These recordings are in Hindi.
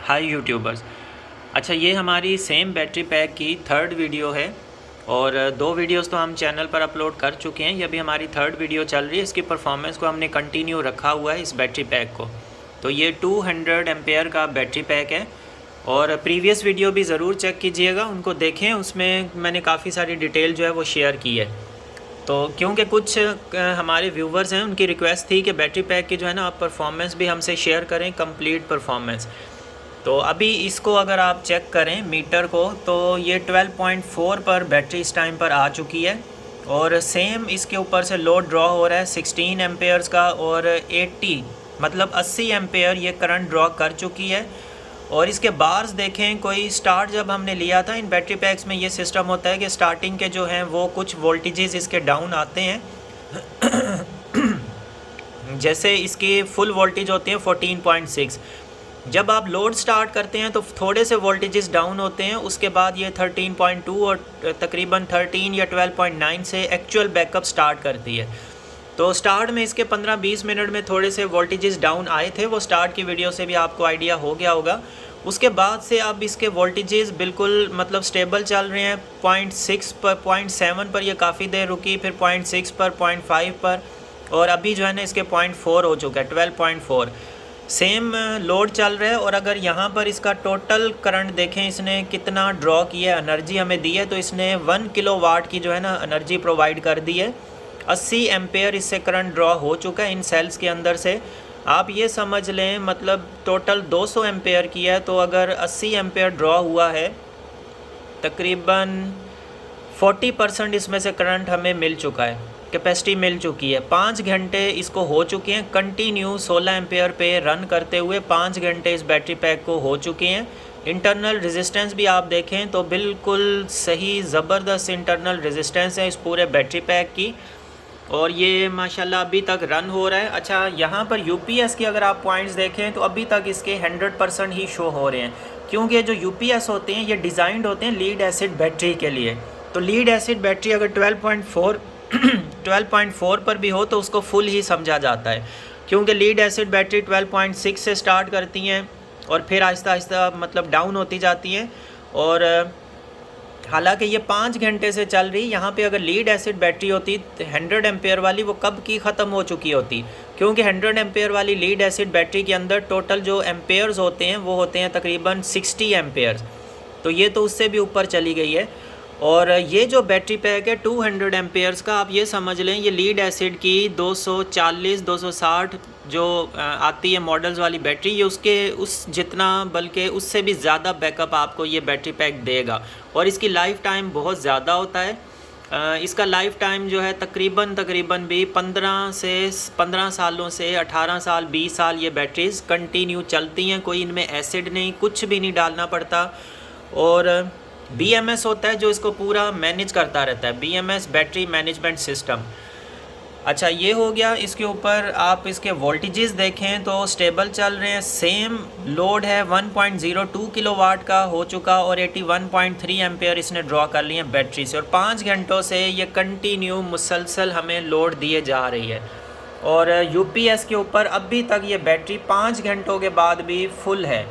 हाय यूट्यूबर्स। अच्छा, ये हमारी सेम बैटरी पैक की थर्ड वीडियो है और दो वीडियोस तो हम चैनल पर अपलोड कर चुके हैं। ये अभी हमारी थर्ड वीडियो चल रही है। इसकी परफॉर्मेंस को हमने कंटिन्यू रखा हुआ है इस बैटरी पैक को। तो ये 200 एम्पेयर का बैटरी पैक है और प्रीवियस वीडियो भी ज़रूर चेक कीजिएगा, उनको देखें। उसमें मैंने काफ़ी सारी डिटेल जो है वो शेयर की है। तो क्योंकि कुछ हमारे व्यूवर्स हैं, उनकी रिक्वेस्ट थी कि बैटरी पैक की जो है ना आप परफॉर्मेंस भी हमसे शेयर करें, कंप्लीट परफॉर्मेंस। तो अभी इसको अगर आप चेक करें मीटर को, तो ये 12.4 पर बैटरी इस टाइम पर आ चुकी है और सेम इसके ऊपर से लोड ड्रॉ हो रहा है 16 एम्पेयर्स का और 80 मतलब 80 एम्पेयर ये करंट ड्रॉ कर चुकी है। और इसके बार्स देखें, कोई स्टार्ट जब हमने लिया था इन बैटरी पैक्स में ये सिस्टम होता है कि स्टार्टिंग के जो हैं वो कुछ वोल्टेजेस इसके डाउन आते हैं। जैसे इसकी फुल वोल्टेज होती है 14.6। जब आप लोड स्टार्ट करते हैं तो थोड़े से वोल्टेजेस डाउन होते हैं, उसके बाद ये 13.2 और तकरीबन 13 या 12.9 से एक्चुअल बैकअप स्टार्ट करती है। तो स्टार्ट में इसके 15-20 मिनट में थोड़े से वोल्टेजेस डाउन आए थे, वो स्टार्ट की वीडियो से भी आपको आइडिया हो गया होगा। उसके बाद से अब इसके वोल्टेजेस बिल्कुल मतलब स्टेबल चल रहे हैं। 0.6 पर 0.7 पर ये काफ़ी देर रुकी, फिर 0.6 पर 0.5 पर, और अभी जो है ना इसके 0.4 हो चुका है, 12.4 सेम लोड चल रहा है। और अगर यहाँ पर इसका टोटल करंट देखें, इसने कितना ड्रॉ किया है, एनर्जी हमें दी है, तो इसने 1 किलोवाट की जो है ना एनर्जी प्रोवाइड कर दी है। 80 एम्पेयर इससे करंट ड्रॉ हो चुका है इन सेल्स के अंदर से। आप ये समझ लें मतलब टोटल 200 एम्पेयर किया है, तो अगर 80 एम्पेयर ड्रॉ हुआ है, तकरीबन 40% इसमें से करंट हमें मिल चुका है, कैपेसिटी मिल चुकी है। 5 घंटे इसको हो चुके हैं कंटिन्यू 16 एम्पेयर पे रन करते हुए। 5 घंटे इस बैटरी पैक को हो चुके हैं। इंटरनल रेजिस्टेंस भी आप देखें तो बिल्कुल सही ज़बरदस्त इंटरनल रेजिस्टेंस है इस पूरे बैटरी पैक की, और ये माशाल्लाह अभी तक रन हो रहा है। अच्छा, यहाँ पर यूपीएस की अगर आप पॉइंट्स देखें तो अभी तक इसके 100% ही शो हो रहे हैं, क्योंकि जो यूपीएस होते हैं ये डिज़ाइंड होते हैं लीड एसिड बैटरी के लिए। तो लीड एसिड बैटरी अगर 12.4 पर भी हो तो उसको फुल ही समझा जाता है, क्योंकि लीड एसिड बैटरी 12.6 से स्टार्ट करती हैं और फिर आहिस्ता आहिस्ता मतलब डाउन होती जाती हैं। और हालांकि ये 5 घंटे से चल रही, यहाँ पे अगर लीड एसिड बैटरी होती 100 एम्पेयर वाली, वो कब की ख़त्म हो चुकी होती, क्योंकि 100 एम्पेयर वाली लीड एसिड बैटरी के अंदर टोटल जो एम्पेयर्स होते हैं वो होते हैं तकरीबन 60 एम्पेयर्स। तो ये तो उससे भी ऊपर चली गई है। और ये जो बैटरी पैक है 200 एम्पेयर्स का, आप ये समझ लें ये लीड एसिड की 240-260 जो आती है मॉडल्स वाली बैटरी, ये उसके उस जितना बल्कि उससे भी ज़्यादा बैकअप आपको ये बैटरी पैक देगा। और इसकी लाइफ टाइम बहुत ज़्यादा होता है। इसका लाइफ टाइम जो है तकरीबन भी 15 सालों से 18 साल 20 साल ये बैटरीज़ कंटिन्यू चलती हैं। कोई इनमें एसिड नहीं, कुछ भी नहीं डालना पड़ता। और BMS होता है जो इसको पूरा मैनेज करता रहता है, BMS बैटरी मैनेजमेंट सिस्टम। अच्छा, ये हो गया। इसके ऊपर आप इसके वोल्टेजेस देखें तो स्टेबल चल रहे हैं। सेम लोड है 1.02 किलोवाट का हो चुका और 81.3 एम्पेयर इसने ड्रॉ कर लिए हैं बैटरी से। और 5 घंटों से ये कंटिन्यू मुसलसल हमें लोड दिए जा रही है। और UPS के ऊपर अभी तक ये बैटरी 5 घंटों के बाद भी फुल है,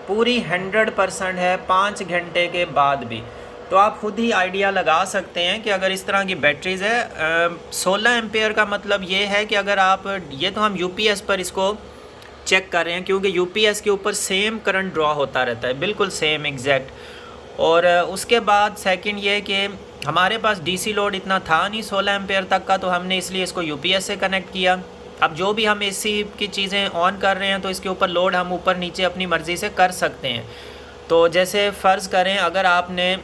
पूरी 100% है 5 घंटे के बाद भी। तो आप खुद ही आइडिया लगा सकते हैं कि अगर इस तरह की बैटरीज़ है 16 एम्पेयर का मतलब ये है कि अगर आप, ये तो हम UPS पर इसको चेक कर रहे हैं, क्योंकि UPS के ऊपर सेम करंट ड्रॉ होता रहता है, बिल्कुल सेम एग्जैक्ट। और उसके बाद सेकंड ये कि हमारे पास DC लोड इतना था नहीं 16 एम्पेयर तक का, तो हमने इसलिए इसको UPS से कनेक्ट किया। अब जो भी हम AC की चीज़ें ऑन कर रहे हैं तो इसके ऊपर लोड हम ऊपर नीचे अपनी मर्ज़ी से कर सकते हैं। तो जैसे फ़र्ज़ करें अगर आपने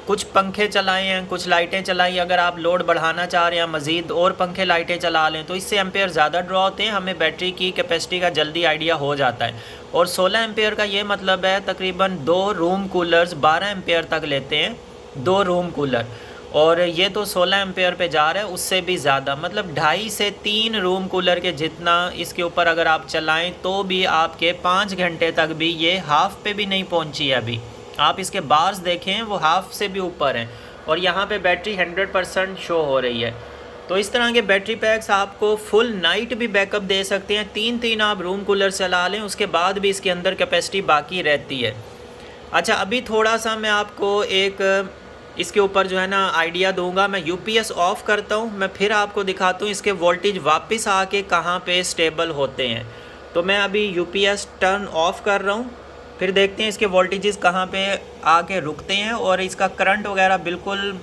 कुछ पंखे चलाए हैं, कुछ लाइटें चलाई, अगर आप लोड बढ़ाना चाह रहे हैं, मज़ीद और पंखे लाइटें चला लें, तो इससे एम्पेयर ज़्यादा ड्रॉ होते हैं, हमें बैटरी की कैपेसिटी का जल्दी आइडिया हो जाता है। और 16 एम्पेयर का ये मतलब है तकरीबन 2 रूम कूलर्स 12 एम्पेयर तक लेते हैं, 2 रूम कूलर। और ये तो 16 एम्पेयर पे जा रहा है, उससे भी ज़्यादा, मतलब 2.5 से 3 रूम कूलर के जितना इसके ऊपर अगर आप चलाएं तो भी आपके 5 घंटे तक भी ये हाफ़ पे भी नहीं पहुंची है। अभी आप इसके बार्स देखें वो हाफ़ से भी ऊपर हैं और यहाँ पे बैटरी 100% शो हो रही है। तो इस तरह के बैटरी पैक्स आपको फुल नाइट भी बैकअप दे सकते हैं। 3 आप रूम कूलर चला लें, उसके बाद भी इसके अंदर कैपेसिटी बाकी रहती है। अच्छा, अभी थोड़ा सा मैं आपको एक इसके ऊपर जो है ना आइडिया दूंगा। मैं यूपीएस ऑफ़ करता हूँ, मैं फिर आपको दिखाता हूँ इसके वोल्टेज वापस आके कहाँ पे स्टेबल होते हैं। तो मैं अभी यूपीएस टर्न ऑफ़ कर रहा हूँ, फिर देखते हैं इसके वोल्टेजेस कहाँ पे आके रुकते हैं और इसका करंट वगैरह बिल्कुल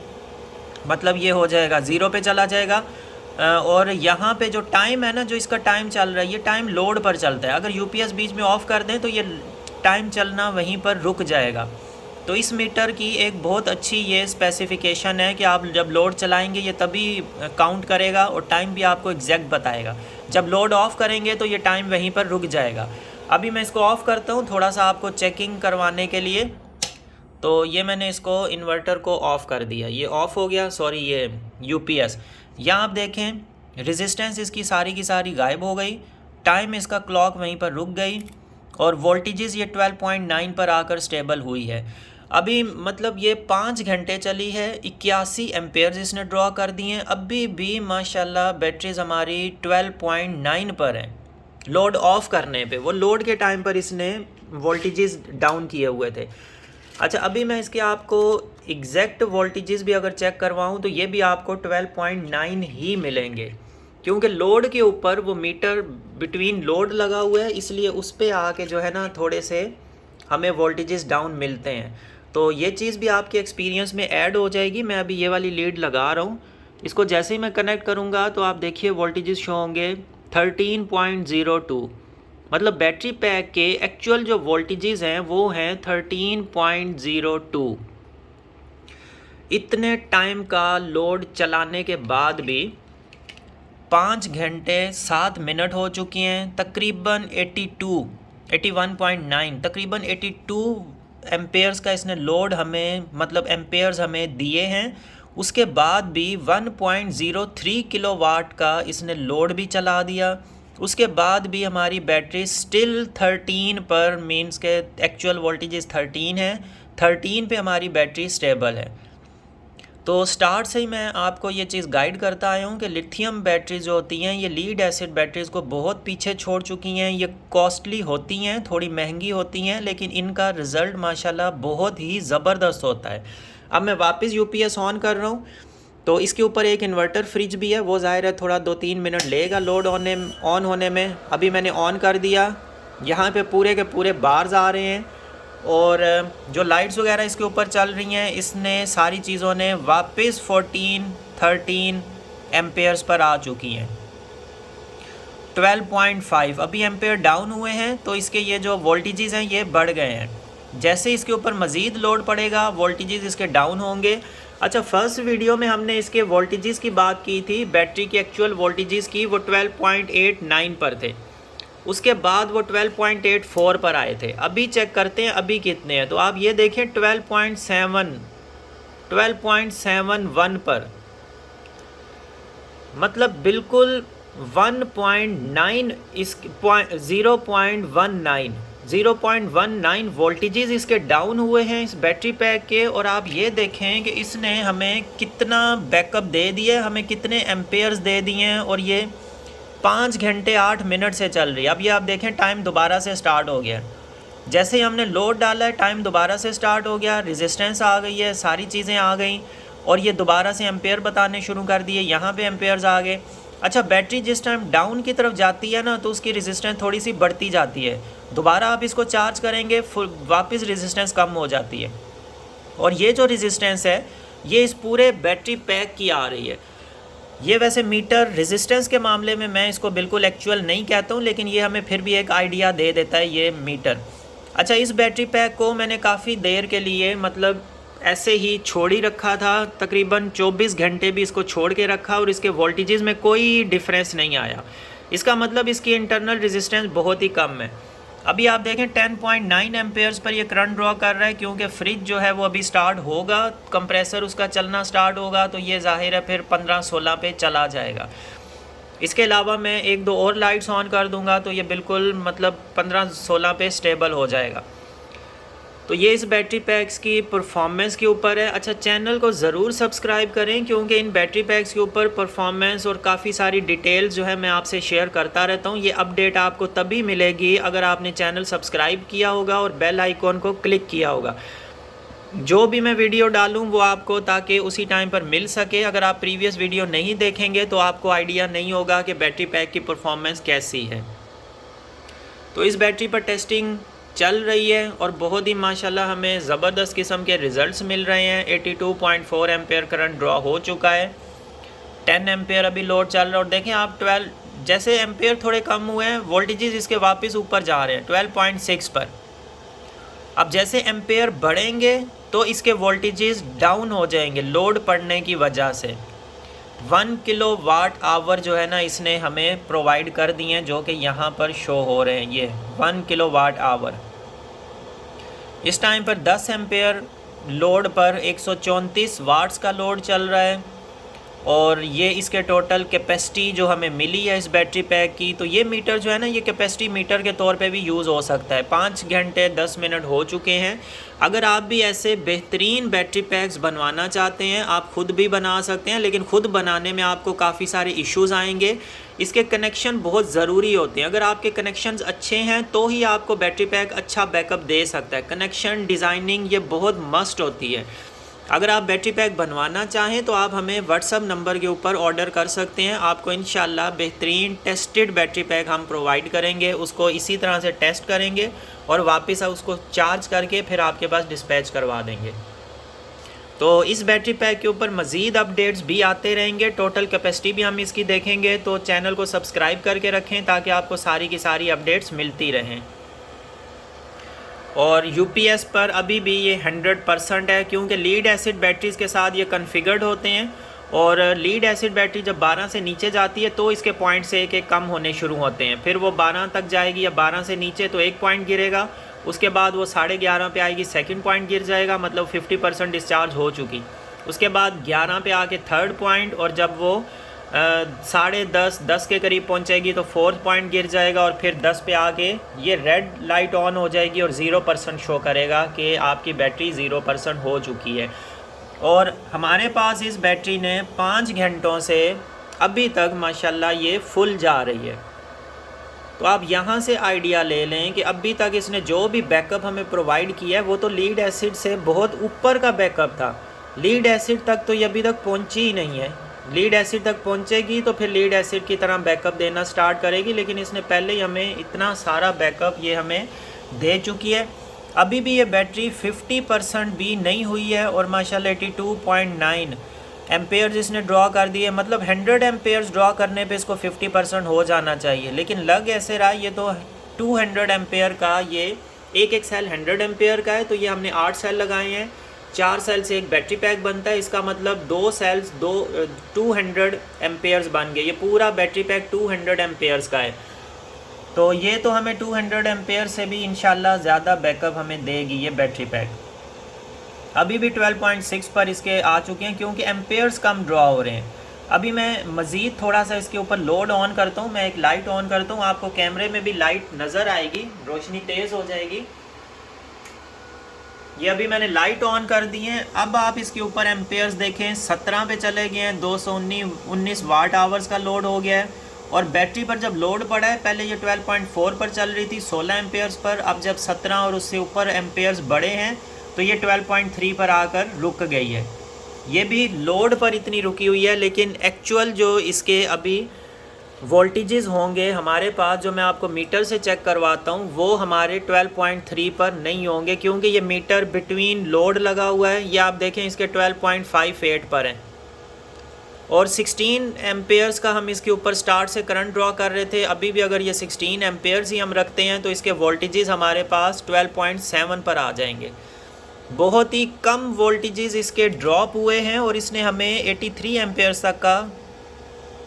मतलब ये हो जाएगा, ज़ीरो पे चला जाएगा। और यहाँ पे जो टाइम है ना, जो इसका टाइम चल रहा है, ये टाइम लोड पर चलता है। अगर यूपीएस बीच में ऑफ़ कर दें तो ये टाइम चलना वहीं पर रुक जाएगा। तो इस मीटर की एक बहुत अच्छी ये स्पेसिफिकेशन है कि आप जब लोड चलाएंगे ये तभी काउंट करेगा और टाइम भी आपको एग्जैक्ट बताएगा। जब लोड ऑफ़ करेंगे तो ये टाइम वहीं पर रुक जाएगा। अभी मैं इसको ऑफ़ करता हूँ थोड़ा सा आपको चेकिंग करवाने के लिए। तो ये मैंने इसको इन्वर्टर को ऑफ़ कर दिया, ये ऑफ़ हो गया। सॉरी, ये यूपीएस। यहाँ आप देखें रेजिस्टेंस इसकी सारी की सारी गायब हो गई, टाइम इसका क्लॉक वहीं पर रुक गई और वोल्टेजेस ये 12.9 पर आकर स्टेबल हुई है। अभी मतलब ये 5 घंटे चली है, 81 एम्पेयर्स इसने ड्रॉ कर दिए हैं। अभी भी माशाल्लाह बैटरीज हमारी 12.9 पर है लोड ऑफ़ करने पे। वो लोड के टाइम पर इसने वोल्टेजेस डाउन किए हुए थे। अच्छा, अभी मैं इसके आपको एग्जैक्ट वोल्टेजेस भी अगर चेक करवाऊँ तो ये भी आपको 12.9 ही मिलेंगे, क्योंकि लोड के ऊपर वो मीटर बिटवीन लोड लगा हुआ है, इसलिए उस पर आके जो है ना थोड़े से हमें वोल्टेजेस डाउन मिलते हैं। तो ये चीज़ भी आपके एक्सपीरियंस में ऐड हो जाएगी। मैं अभी ये वाली लीड लगा रहा हूँ, इसको जैसे ही मैं कनेक्ट करूँगा तो आप देखिए वोल्टेजेस शो होंगे 13.02। मतलब बैटरी पैक के एक्चुअल जो वोल्टेजेस हैं वो हैं 13.02। इतने टाइम का लोड चलाने के बाद भी 5 घंटे 7 मिनट हो चुके हैं, तकरीबन 81.9 तकरीबन 82 एम्पेयर्स का इसने लोड हमें मतलब एम्पेयर्स हमें दिए हैं। उसके बाद भी 1.03 किलोवाट का इसने लोड भी चला दिया। उसके बाद भी हमारी बैटरी स्टिल 13 पर, मीन्स के एक्चुअल वोल्टेज 13 है, 13 पे हमारी बैटरी स्टेबल है। तो स्टार्ट से ही मैं आपको ये चीज़ गाइड करता आया हूँ कि लिथियम बैटरीज जो होती हैं ये लीड एसिड बैटरीज़ को बहुत पीछे छोड़ चुकी हैं। ये कॉस्टली होती हैं, थोड़ी महंगी होती हैं, लेकिन इनका रिज़ल्ट माशाल्लाह बहुत ही ज़बरदस्त होता है। अब मैं वापस यूपीएस ऑन कर रहा हूँ, तो इसके ऊपर एक इन्वर्टर फ्रिज भी है, वो ज़ाहिर है थोड़ा 2-3 मिनट लेगा लोड ऑन होने में। अभी मैंने ऑन कर दिया, यहाँ पे पूरे के पूरे बार्स आ रहे हैं और जो लाइट्स वगैरह इसके ऊपर चल रही हैं, इसने सारी चीज़ों ने वापस 13 एम्पेयर्स पर आ चुकी हैं। 12.5 अभी एम्पेयर डाउन हुए हैं, तो इसके ये जो वोल्टेजेस हैं ये बढ़ गए हैं। जैसे इसके ऊपर मज़ीद लोड पड़ेगा वोल्टेजेस इसके डाउन होंगे। अच्छा, फर्स्ट वीडियो में हमने इसके वोल्टेजेस की बात की थी, बैटरी के एक्चुअल वोल्टेजेस की, वो 12.89 पर थे। उसके बाद वो 12.84 पर आए थे। अभी चेक करते हैं अभी कितने हैं, तो आप ये देखें 12.71 पर, मतलब बिल्कुल 1.9 इस 0.19 वोल्टेजेस इसके डाउन हुए हैं इस बैटरी पैक के। और आप ये देखें कि इसने हमें कितना बैकअप दे दिया, हमें कितने एम्पेयर्स दे दिए हैं, और ये 5 घंटे 8 मिनट से चल रही है। अब ये आप देखें टाइम दोबारा से स्टार्ट हो गया, जैसे ही हमने लोड डाला है टाइम दोबारा से स्टार्ट हो गया, रेजिस्टेंस आ गई है, सारी चीज़ें आ गई और ये दोबारा से एम्पेयर बताने शुरू कर दिए, यहाँ पे एम्पेयर्स आ गए। अच्छा, बैटरी जिस टाइम डाउन की तरफ जाती है ना तो उसकी रेजिस्टेंस थोड़ी सी बढ़ती जाती है, दोबारा आप इसको चार्ज करेंगे वापस रेजिस्टेंस कम हो जाती है। और ये जो रेजिस्टेंस है ये इस पूरे बैटरी पैक की आ रही है। ये वैसे मीटर रेजिस्टेंस के मामले में मैं इसको बिल्कुल एक्चुअल नहीं कहता हूँ, लेकिन ये हमें फिर भी एक आइडिया दे देता है ये मीटर। अच्छा, इस बैटरी पैक को मैंने काफ़ी देर के लिए मतलब ऐसे ही छोड़ ही रखा था, तकरीबन 24 घंटे भी इसको छोड़ के रखा और इसके वोल्टेजेस में कोई डिफरेंस नहीं आया। इसका मतलब इसकी इंटरनल रेजिस्टेंस बहुत ही कम है। अभी आप देखें 10.9 एम्पेयर्स पर ये करंट ड्रॉ कर रहा है, क्योंकि फ्रिज जो है वो अभी स्टार्ट होगा, कंप्रेसर उसका चलना स्टार्ट होगा, तो ये ज़ाहिर है फिर 15-16 पे चला जाएगा। इसके अलावा मैं 1-2 और लाइट्स ऑन कर दूंगा तो ये बिल्कुल मतलब 15-16 पे स्टेबल हो जाएगा। तो ये इस बैटरी पैक्स की परफॉर्मेंस के ऊपर है। अच्छा, चैनल को ज़रूर सब्सक्राइब करें क्योंकि इन बैटरी पैक्स के ऊपर परफॉर्मेंस और काफ़ी सारी डिटेल्स जो है मैं आपसे शेयर करता रहता हूँ। ये अपडेट आपको तभी मिलेगी अगर आपने चैनल सब्सक्राइब किया होगा और बेल आइकॉन को क्लिक किया होगा। जो भी मैं वीडियो डालूँ वो आपको ताकि उसी टाइम पर मिल सके। अगर आप प्रीवियस वीडियो नहीं देखेंगे तो आपको आइडिया नहीं होगा कि बैटरी पैक की परफॉर्मेंस कैसी है। तो इस बैटरी पर टेस्टिंग चल रही है और बहुत ही माशाल्लाह हमें ज़बरदस्त किस्म के रिज़ल्ट्स मिल रहे हैं। 82.4 एम्पेयर करंट ड्रॉ हो चुका है, 10 एम्पेयर अभी लोड चल रहा है। और देखें आप 12 जैसे एम्पेयर थोड़े कम हुए हैं, वोल्टेजेस इसके वापस ऊपर जा रहे हैं 12.6 पर। अब जैसे एम्पेयर बढ़ेंगे तो इसके वोल्टेजेस डाउन हो जाएंगे लोड पड़ने की वजह से। 1 किलोवाट आवर जो है ना इसने हमें प्रोवाइड कर दिए हैं, जो कि यहाँ पर शो हो रहे हैं। ये 1 किलोवाट आवर इस टाइम पर 10 एम्पेयर लोड पर 134 वाट्स का लोड चल रहा है। और ये इसके टोटल कैपेसिटी जो हमें मिली है इस बैटरी पैक की, तो ये मीटर जो है ना ये कैपेसिटी मीटर के तौर पे भी यूज़ हो सकता है। 5 घंटे 10 मिनट हो चुके हैं। अगर आप भी ऐसे बेहतरीन बैटरी पैक्स बनवाना चाहते हैं, आप ख़ुद भी बना सकते हैं, लेकिन ख़ुद बनाने में आपको काफ़ी सारे इश्यूज़ आएंगे। इसके कनेक्शन बहुत ज़रूरी होते हैं। अगर आपके कनेक्शंस अच्छे हैं तो ही आपको बैटरी पैक अच्छा बैकअप दे सकता है। कनेक्शन डिज़ाइनिंग ये बहुत मस्ट होती है। अगर आप बैटरी पैक बनवाना चाहें तो आप हमें व्हाट्सअप नंबर के ऊपर ऑर्डर कर सकते हैं। आपको इंशाल्लाह बेहतरीन टेस्टेड बैटरी पैक हम प्रोवाइड करेंगे। उसको इसी तरह से टेस्ट करेंगे और वापस उसको चार्ज करके फिर आपके पास डिस्पैच करवा देंगे। तो इस बैटरी पैक के ऊपर मज़ीद अपडेट्स भी आते रहेंगे। टोटल कैपेसिटी भी हम इसकी देखेंगे। तो चैनल को सब्सक्राइब करके रखें ताकि आपको सारी की सारी अपडेट्स मिलती रहें। और यूपीएस पर अभी भी ये 100% है क्योंकि लीड एसिड बैटरीज़ के साथ ये कॉन्फ़िगर्ड होते हैं। और लीड एसिड बैटरी जब 12 से नीचे जाती है तो इसके पॉइंट से एक कम होने शुरू होते हैं। फिर वो 12 तक जाएगी या 12 से नीचे तो 1 पॉइंट गिरेगा। उसके बाद वो 11.5 पे आएगी, सेकंड पॉइंट गिर जाएगा, मतलब 50% डिस्चार्ज हो चुकी। उसके बाद 11 पे आके थर्ड पॉइंट, और जब वो 10:30 के करीब पहुंचेगी तो फोर्थ पॉइंट गिर जाएगा। और फिर 10 पे आके ये रेड लाइट ऑन हो जाएगी और 0% शो करेगा कि आपकी बैटरी 0% हो चुकी है। और हमारे पास इस बैटरी ने 5 घंटों से अभी तक माशाल्लाह ये फुल जा रही है। तो आप यहाँ से आइडिया ले लें कि अभी तक इसने जो भी बैकअप हमें प्रोवाइड किया है वो तो लीड एसिड से बहुत ऊपर का बैकअप था। लीड एसिड तक तो ये अभी तक पहुँची ही नहीं है। लीड एसिड तक पहुँचेगी तो फिर लीड एसिड की तरह बैकअप देना स्टार्ट करेगी, लेकिन इसने पहले ही हमें इतना सारा बैकअप ये हमें दे चुकी है। अभी भी ये बैटरी 50% भी नहीं हुई है और माशाल्लाह 82.9 एम्पेयर्स इसने ड्रॉ कर दिए। मतलब 100 एम्पेयर्स ड्रॉ करने पे इसको 50% हो जाना चाहिए, लेकिन लग ऐसे रहा ये तो 200 एम्पेयर का, ये एक सेल 100 एम्पेयर का है। तो ये हमने 8 सेल लगाए हैं, 4 सेल से एक बैटरी पैक बनता है। इसका मतलब 2 सेल्स 200 एम्पेयर्स बन गए। ये पूरा बैटरी पैक 200 एम्पेयर्स का है। तो ये तो हमें 200 एम्पेयर से भी इंशाल्लाह ज़्यादा बैकअप हमें देगी ये बैटरी पैक। अभी भी 12.6 पर इसके आ चुके हैं क्योंकि एम्पेयर्स कम ड्रॉ हो रहे हैं। अभी मैं मज़ीद थोड़ा सा इसके ऊपर लोड ऑन करता हूँ। मैं एक लाइट ऑन करता हूँ, आपको कैमरे में भी लाइट नज़र आएगी, रोशनी तेज़ हो जाएगी। ये अभी मैंने लाइट ऑन कर दी है। अब आप इसके ऊपर एम्पेयर्स देखें, 17 पे चले गए हैं, 219 वाट आवर्स का लोड हो गया है। और बैटरी पर जब लोड पड़ा है, पहले ये 12.4 पर चल रही थी 16 एम्पेयर्स पर, अब जब 17 और उससे ऊपर एम्पेयर्स बढ़े हैं तो ये 12.3 पर आकर रुक गई है। ये भी लोड पर इतनी रुकी हुई है, लेकिन एक्चुअल जो इसके अभी वोल्टेजेस होंगे हमारे पास, जो मैं आपको मीटर से चेक करवाता हूँ, वो हमारे 12.3 पर नहीं होंगे क्योंकि ये मीटर बिटवीन लोड लगा हुआ है। ये आप देखें इसके 12.58 पर है। और 16 एम्पेयर्स का हम इसके ऊपर स्टार्ट से करंट ड्रॉ कर रहे थे। अभी भी अगर ये 16 एम्पेयर्स ही हम रखते हैं तो इसके वोल्टेजेस हमारे पास 12.7 पर आ जाएंगे। बहुत ही कम वोल्टेजेस इसके ड्रॉप हुए हैं और इसने हमें 83 एम्पेयर्स तक का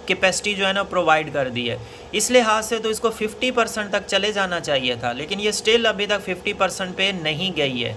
कैपेसिटी जो है ना प्रोवाइड कर दी है। इस लिहाज से तो इसको 50% तक चले जाना चाहिए था, लेकिन ये स्टिल अभी तक 50% पे नहीं गई है।